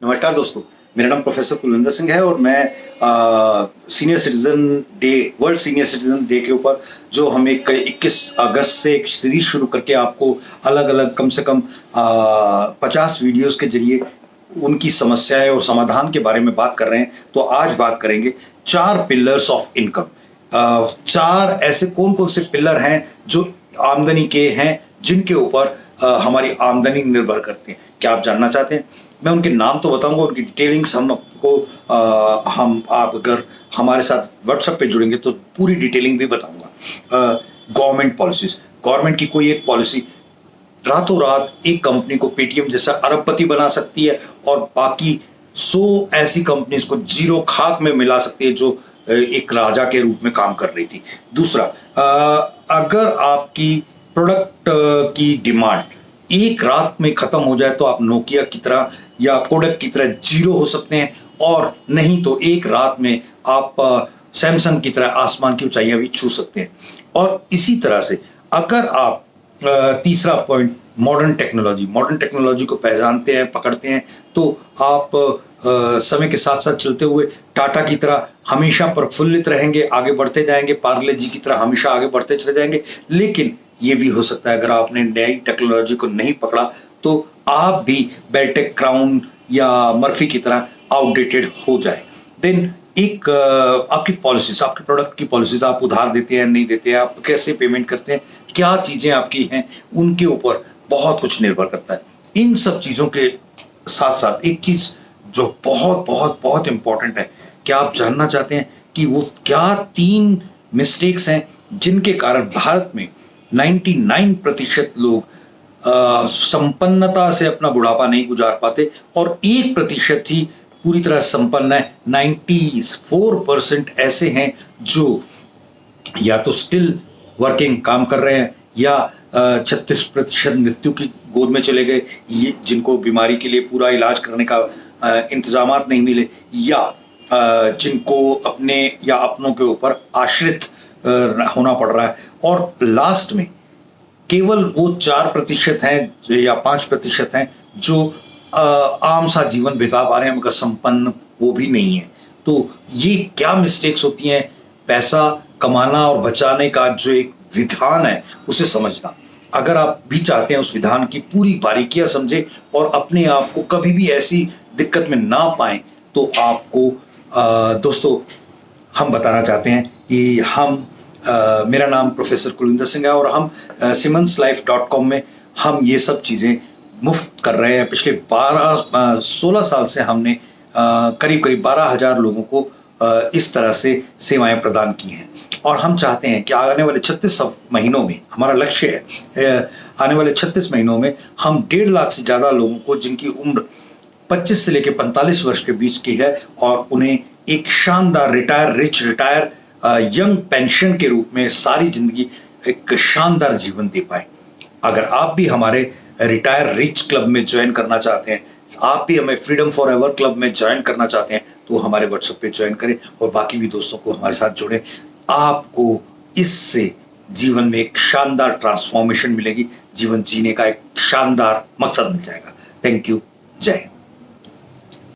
नमस्कार दोस्तों, मेरा नाम प्रोफेसर कुलविंदर सिंह है और मैं senior citizen day, world senior citizen day के ऊपर जो हम एक 21 अगस्त से एक सीरीज शुरू करके आपको अलग अलग कम से कम 50 वीडियोस के जरिए उनकी समस्याएं और समाधान के बारे में बात कर रहे हैं। तो आज बात करेंगे 4 पिलर्स ऑफ इनकम। 4 ऐसे कौन कौन से पिलर हैं जो आमदनी के हैं, जिनके ऊपर हमारी आमदनी निर्भर करती है। क्या आप जानना चाहते हैं? मैं उनके नाम तो बताऊंगा, उनकी डिटेलिंग्स हम आपको आप अगर हमारे साथ व्हाट्सएप पे जुड़ेंगे तो पूरी डिटेलिंग भी बताऊंगा। गवर्नमेंट पॉलिसीज, गवर्नमेंट की कोई एक पॉलिसी रातों रात एक कंपनी को पेटीएम जैसा अरबपति बना सकती है और बाकी 100 ऐसी कंपनीज को जीरो खाक में मिला सकती है जो एक राजा के रूप में काम कर रही थी। दूसरा, अगर आपकी प्रोडक्ट की डिमांड एक रात में खत्म हो जाए तो आप नोकिया की तरह या कोडक की तरह जीरो हो सकते हैं, और नहीं तो एक रात में आप सैमसंग की तरह आसमान की ऊंचाइयां भी छू सकते हैं। और इसी तरह से अगर आप तीसरा पॉइंट, मॉडर्न टेक्नोलॉजी को पहचानते हैं, पकड़ते हैं, तो आप समय के साथ साथ चलते हुए टाटा की तरह हमेशा प्रफुल्लित रहेंगे, आगे बढ़ते जाएंगे, पार्ले जी की तरह हमेशा आगे बढ़ते चले जाएंगे। लेकिन ये भी हो सकता है अगर आपने नई टेक्नोलॉजी को नहीं पकड़ा तो आप भी बेलटेक, क्राउन या मर्फी की तरह आउटडेटेड हो जाए। देन एक आपकी पॉलिसीज, आपके प्रोडक्ट की पॉलिसीज, आप उधार देते हैं नहीं देते हैं, आप कैसे पेमेंट करते हैं, क्या चीजें आपकी हैं, उनके ऊपर बहुत कुछ निर्भर करता है। इन सब चीजों के साथ साथ एक चीज जो बहुत बहुत बहुत इंपॉर्टेंट है, क्या आप जानना चाहते हैं कि वो क्या 3 मिस्टेक्स हैं जिनके कारण भारत में 99% लोग संपन्नता से अपना बुढ़ापा नहीं गुजार पाते और 1% ही पूरी तरह संपन्न है। 94% ऐसे हैं जो या तो स्टिल वर्किंग, काम कर रहे हैं, या 36% मृत्यु की गोद में चले गए, ये जिनको बीमारी के लिए पूरा इलाज करने का इंतजामात नहीं मिले, या जिनको अपने या अपनों के ऊपर आश्रित होना पड़ रहा है। और लास्ट में केवल वो 4% हैं या 5% हैं जो आम सा जीवन बिता पा रहे हैं, मगर संपन्न वो भी नहीं है। तो ये क्या मिस्टेक्स होती हैं? पैसा कमाना और बचाने का जो एक विधान है उसे समझना। अगर आप भी चाहते हैं उस विधान की पूरी बारीकियां समझें और अपने आप को कभी भी ऐसी दिक्कत में ना पाएं, तो आपको दोस्तों हम बताना चाहते हैं कि मेरा नाम प्रोफेसर कुलविंदर सिंह है और हम simonslife.com में हम ये सब चीज़ें मुफ्त कर रहे हैं। पिछले 16 साल से हमने करीब 12,000 लोगों को इस तरह से सेवाएं प्रदान की हैं, और हम चाहते हैं कि आने वाले 36 महीनों में, हमारा लक्ष्य है आने वाले 36 महीनों में हम 1.5 लाख से ज़्यादा लोगों को जिनकी उम्र 25 से लेकर 45 वर्ष के बीच की है, और उन्हें एक शानदार रिटायर यंग पेंशन के रूप में सारी जिंदगी एक शानदार जीवन दे पाए। अगर आप भी हमारे रिटायर रिच क्लब में ज्वाइन करना चाहते हैं, आप भी हमें फ्रीडम फॉर एवर क्लब में ज्वाइन करना चाहते हैं, तो हमारे व्हाट्सएप पे ज्वाइन करें और बाकी भी दोस्तों को हमारे साथ जोड़ें। आपको इससे जीवन में एक शानदार ट्रांसफॉर्मेशन मिलेगी, जीवन जीने का एक शानदार मकसद मिल जाएगा। थैंक यू, जय हिंद।